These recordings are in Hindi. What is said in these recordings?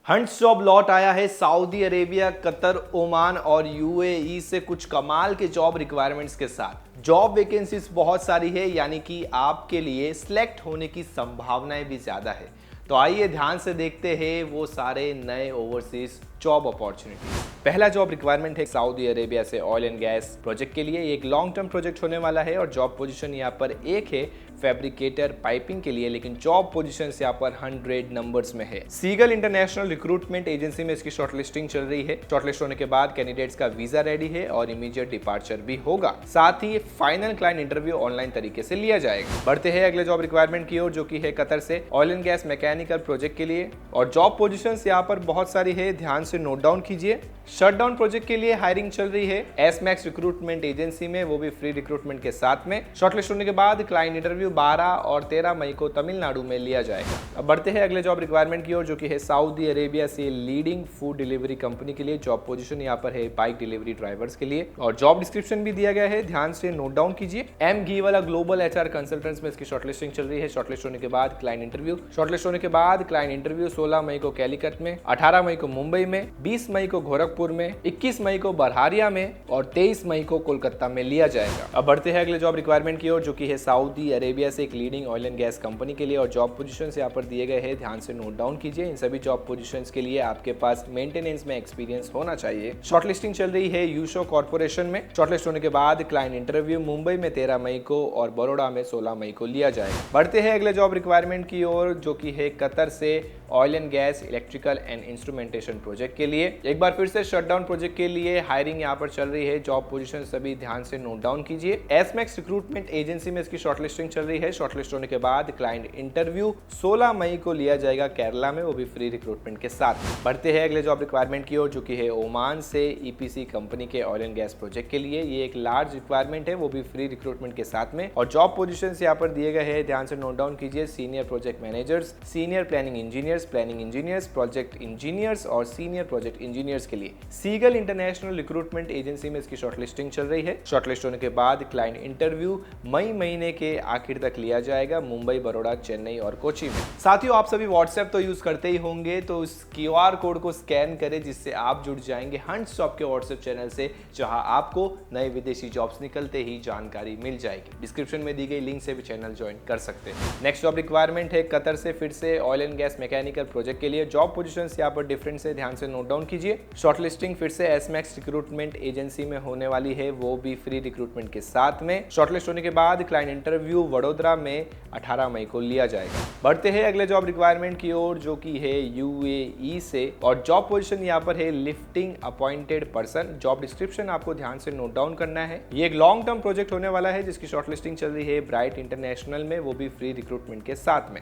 हंट्स जॉब लौट आया है। सऊदी अरेबिया, कतर, ओमान और यूएई से कुछ कमाल के जॉब रिक्वायरमेंट्स के साथ। जॉब वैकेंसीज बहुत सारी है, यानी कि आपके लिए सिलेक्ट होने की संभावनाएं भी ज्यादा है। तो आइए ध्यान से देखते हैं वो सारे नए ओवरसीज जॉब अपॉर्चुनिटी। पहला जॉब रिक्वायरमेंट है सऊदी अरेबिया से ऑयल एंड गैस प्रोजेक्ट के लिए। एक लॉन्ग टर्म प्रोजेक्ट होने वाला है और जॉब पोजीशन यहाँ पर एक है फैब्रिकेटर पाइपिंग के लिए, लेकिन जॉब पोजीशन यहाँ पर 100 नंबर्स में है। सीगल इंटरनेशनल रिक्रूटमेंट एजेंसी में इसकी शॉर्टलिस्टिंग चल रही है। शॉर्टलिस्ट होने के बाद कैंडिडेट्स का वीजा रेडी है और इमीडिएट डिपार्चर भी होगा। साथ ही फाइनल क्लाइंट इंटरव्यू ऑनलाइन तरीके से लिया जाएगा। बढ़ते हैं अगले जॉब रिक्वायरमेंट की ओर, जो कि है कतर से oil and gas mechanical project के लिए। और जॉब पोजीशन यहाँ पर बहुत सारी है, ध्यान से नोट डाउन कीजिए। शटडाउन प्रोजेक्ट के लिए हायरिंग चल रही है एसमैक्स रिक्रूटमेंट एजेंसी में, वो भी फ्री रिक्रूटमेंट के साथ में। शॉर्टलिस्ट होने के बाद क्लाइंट इंटरव्यू 12 और 13 मई को तमिलनाडु में लिया जाएगा। अब बढ़ते हैं अगले जॉब रिक्वायरमेंट की ओर, जो कि है सऊदी अरेबिया से लीडिंग फूड डिलीवरी कंपनी के लिए। जॉब पोजीशन यहाँ पर है बाइक डिलीवरी ड्राइवर्स के लिए और जॉब डिस्क्रिप्शन भी दिया गया है, ध्यान से नोट डाउन कीजिए। एम घी वाला ग्लोबल एचआर कंसल्टेंट्स में इसकी शॉर्टलिस्टिंग चल रही है। शॉर्टलिस्ट होने के बाद क्लाइंट इंटरव्यू। शॉर्टलिस्ट होने के बाद क्लाइंट इंटरव्यू 16 मई को कैलिकट में, 18 मई को मुंबई में, 20 मई को गोरखपुर में, 21 मई को बरहारिया में और 23 मई को कोलकाता में लिया जाएगा। अब बढ़ते हैं अगले जॉब रिक्वायरमेंट की ओर, जो कि है सऊदी अरेबिया से एक leading oil and gas company के लिए और जॉब पोजीशंस यहाँ पर दिए गए हैं, ध्यान से नोट डाउन कीजिए। इन सभी जॉब पोजीशंस के लिए आपके पास मेंटेनेंस में एक्सपीरियंस होना चाहिए। शॉर्टलिस्टिंग चल रही है यूशो कॉर्पोरेशन में। शॉर्टलिस्ट होने के बाद क्लाइंट इंटरव्यू मुंबई में 13 मई को और बड़ौदा में 16 मई को लिया जाएगा। बढ़ते हैं अगले जॉब रिक्वायरमेंट की ओर, जो कि है कतर से oil and gas electrical and instrumentation project के लिए। एक बार फिर से शटडाउन प्रोजेक्ट के लिए हायरिंग यहाँ पर चल रही है। जॉब पोजीशन सभी ध्यान से नोट डाउन कीजिए। एसमैक्स रिक्रूटमेंट एजेंसी में इसकी शॉर्टलिस्टिंग चल रही है। शॉर्टलिस्ट होने के बाद क्लाइंट इंटरव्यू 16 मई को लिया जाएगा केरला में, वो भी फ्री रिक्रूटमेंट के साथ। बढ़ते हैं अगले जॉब रिक्वायरमेंट की ओर, जो कि है ओमान से ईपीसी कंपनी के ऑयल एंड गैस प्रोजेक्ट के लिए। ये एक लार्ज रिक्वायरमेंट है, वो भी फ्री रिक्रूटमेंट के साथ में और जॉब पोजीशन यहाँ पर दिए गए हैं, ध्यान से नोट डाउन कीजिए। Senior project managers, senior planning engineers, project engineers और सीनियर प्रोजेक्ट इंजीनियर्स के लिए। सीगल इंटरनेशनल रिक्रूटमेंट एजेंसी में इसकी शॉर्टलिस्टिंग चल रही है। शॉर्टलिस्ट होने के बाद क्लाइंट इंटरव्यू मई महीने के आखिर तक लिया जाएगा, मुंबई, बड़ौदा, चेन्नई और कोची में। साथियों, आप सभी व्हाट्सएप तो यूज करते ही होंगे, तो इस क्यूआर कोड को स्कैन करें, जिससे आप जुड़ जाएंगे हंट्स जॉब के व्हाट्सएप चैनल से, जहां आपको नए विदेशी जॉब्स निकलते ही जानकारी मिल जाएगी। डिस्क्रिप्शन में दी गई लिंक से भी चैनल ज्वाइन कर सकते हैं। नेक्स्ट जॉब रिक्वायरमेंट है कतर से फिर से oil and gas mechanical project के लिए। जॉब पोजीशंस यहाँ पर डिफरेंट से, ध्यान से नोट डाउन कीजिए। शॉर्टलिस्टिंग फिर से एसमैक्स रिक्रूटमेंट एजेंसी में होने वाली है, वो भी फ्री रिक्रूटमेंट के साथ में। शॉर्टलिस्ट होने के बाद क्लाइंट इंटरव्यू वडोदरा में 18 मई को लिया जाएगा। बढ़ते हैं अगले जॉब रिक्वायरमेंट की ओर, जो कि है यूएई से और जॉब पोजीशन यहाँ पर है lifting appointed person. Job description आपको ध्यान से नोट डाउन करना है। ये एक लॉन्ग टर्म प्रोजेक्ट होने वाला है, जिसकी शॉर्टलिस्टिंग चल रही है ब्राइट इंटरनेशनल में, वो भी फ्री रिक्रूटमेंट के साथ में।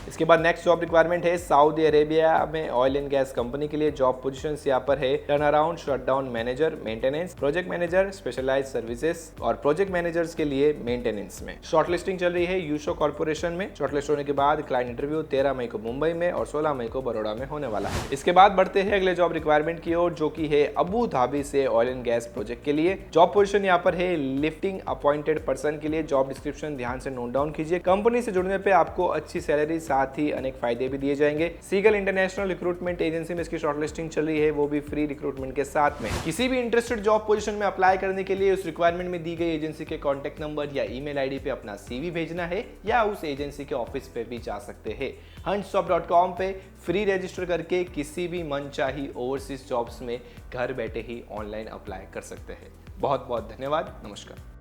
इसके बाद नेक्स्ट जॉब रिक्वायरमेंट है सऊदी अरेबिया में ऑयल एंड गैस कंपनी के लिए। जॉब पोजीशंस यहाँ पर है turnaround, shutdown manager, maintenance, project manager, specialised services और प्रोजेक्ट मैनेजर्स के लिए मेंटेनेंस में। शॉर्टलिस्टिंग चल रही है यूशो कॉर्पोरेशन में। शॉर्टलिस्ट होने के बाद क्लाइंट इंटरव्यू 13 मई को मुंबई में और 16 मई को बड़ौदा में होने वाला है। इसके बाद बढ़ते हैं अगले जॉब रिक्वायरमेंट की ओर, जो कि है अबू धाबी से ऑयल एंड गैस प्रोजेक्ट के लिए। जॉब पोजीशन यहाँ पर है लिफ्टिंग अपॉइंटेड पर्सन के लिए। जॉब डिस्क्रिप्शन ध्यान से नोट डाउन कीजिए। कंपनी से जुड़ने पर आपको अच्छी सैलरी, साथ ही अनेक फायदे भी दिए जाएंगे। सीगल इंटरनेशनल रिक्रूटमेंट एजेंसी में इसकी शॉर्टलिस्टिंग चल रही है, वो भी फ्री रिक्रूटमेंट के साथ में। किसी भी इंटरेस्टेड जॉब पोजीशन में अप्लाई करने के लिए उस रिक्वायरमेंट में दी गई एजेंसी के कॉन्टैक्ट नंबर या ईमेल आईडी पे अपना सीवी भेजना है, या उस एजेंसी के ऑफिस पे भी जा सकते हैं। huntsjob.com पे फ्री रजिस्टर करके किसी भी मनचाही ओवरसीज जॉब्स में घर बैठे ही ऑनलाइन अप्लाई कर सकते हैं। बहुत बहुत धन्यवाद, नमस्कार।